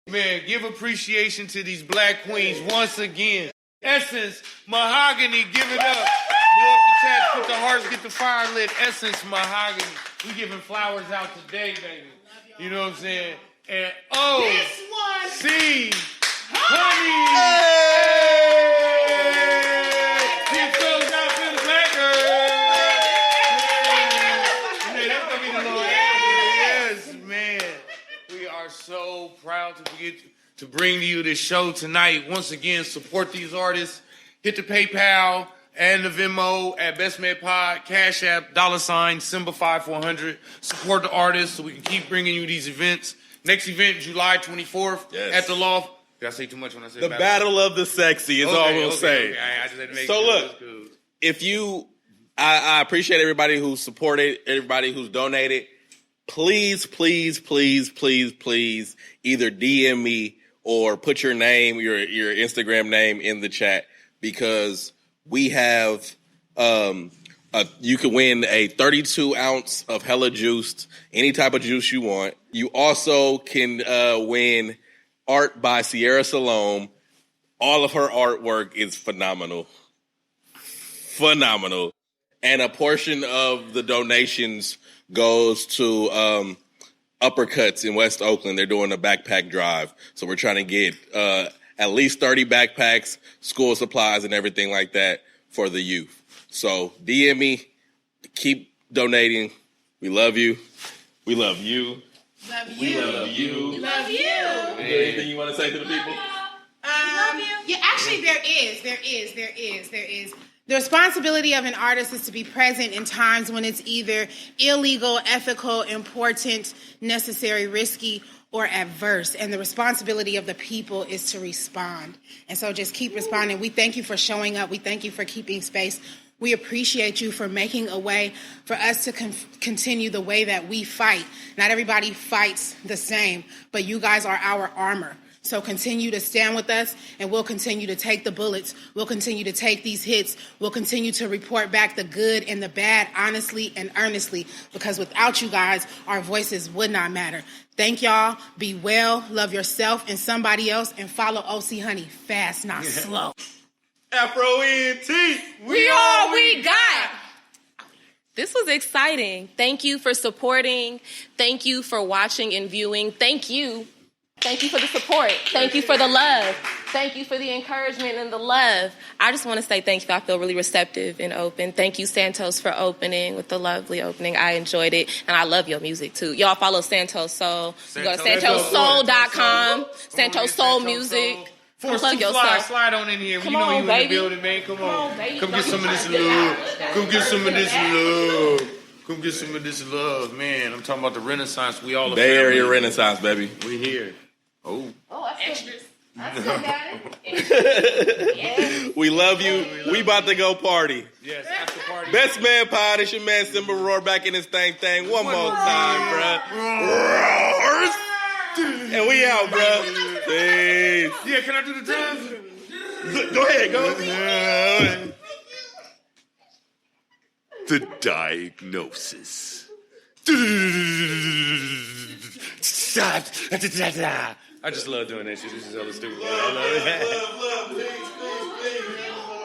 Man, give appreciation to these black queens once again. Essence, Mahogany, give it up. Blow up the chat, put the hearts, get the fire lit. Essence, Mahogany. We giving flowers out today, baby. You know what I'm saying? And This one. C. Honey. Hey! This goes out to the black girl. Yeah, that's gonna be the little yes, man. We are so proud to bring to you this show tonight. Once again, support these artists. Hit the PayPal and the Venmo at Best Med Pod, Cash App, $ Simba 5400. Support the artists so we can keep bringing you these events. Next event, July 24th at the Loft. Did I say too much when I said the Battle of the Sexy is all we'll say. Okay. I just had to make so sure look, cool. if you, I appreciate everybody who's supported, everybody who's donated. Please, please, please, please, please, either DM me or put your name, your Instagram name in the chat, because we have, you can win a 32 ounce of hella juiced, any type of juice you want. You also can win art by Sierra Salome. All of her artwork is phenomenal. Phenomenal. And a portion of the donations goes to Uppercuts in West Oakland. They're doing a backpack drive. So we're trying to get at least 30 backpacks, school supplies, and everything like that for the youth. So DM me. Keep donating. We love you. We love you. Love you. We love you. Love you. Is there anything you want to say to the people? Love you. Yeah, actually, there is. The responsibility of an artist is to be present in times when it's either illegal, ethical, important, necessary, risky, or adverse. And the responsibility of the people is to respond. And so just keep responding. We thank you for showing up. We thank you for keeping space. We appreciate you for making a way for us to continue the way that we fight. Not everybody fights the same, but you guys are our armor. So continue to stand with us, and we'll continue to take the bullets. We'll continue to take these hits. We'll continue to report back the good and the bad honestly and earnestly, because without you guys, our voices would not matter. Thank y'all. Be well, love yourself and somebody else, and follow OC Honey fast, not slow. Afro ENT. We all we got. This was exciting. Thank you for supporting. Thank you for watching and viewing. Thank you. Thank you for the support. Thank you for the love. Thank you for the encouragement and the love. I just want to say thank you. I feel really receptive and open. Thank you, Santos, for opening with the lovely opening. I enjoyed it, and I love your music, too. Y'all follow Santos Soul. You go to santossoul.com, Santos Soul Music. Force Plug to yourself. slide on in here. Come you know on, you baby. in the building, man. Come on. Baby. Come get some of this love. Come get some of this love. Come get some of this love, man. I'm talking about the Renaissance. We all Bay Area Renaissance, baby. We here. Oh, Extras. I still got it. We love you. We about to go party. yes, after party. Best Man Pod, it's your man Simba Roar back in his thing. One more time, bruh. And we out, bruh. Peace. Yeah, can I do the drums? Go ahead, go. The diagnosis. I just love doing that shit. This is hella stupid. I love it. Love, peace, peace, peace.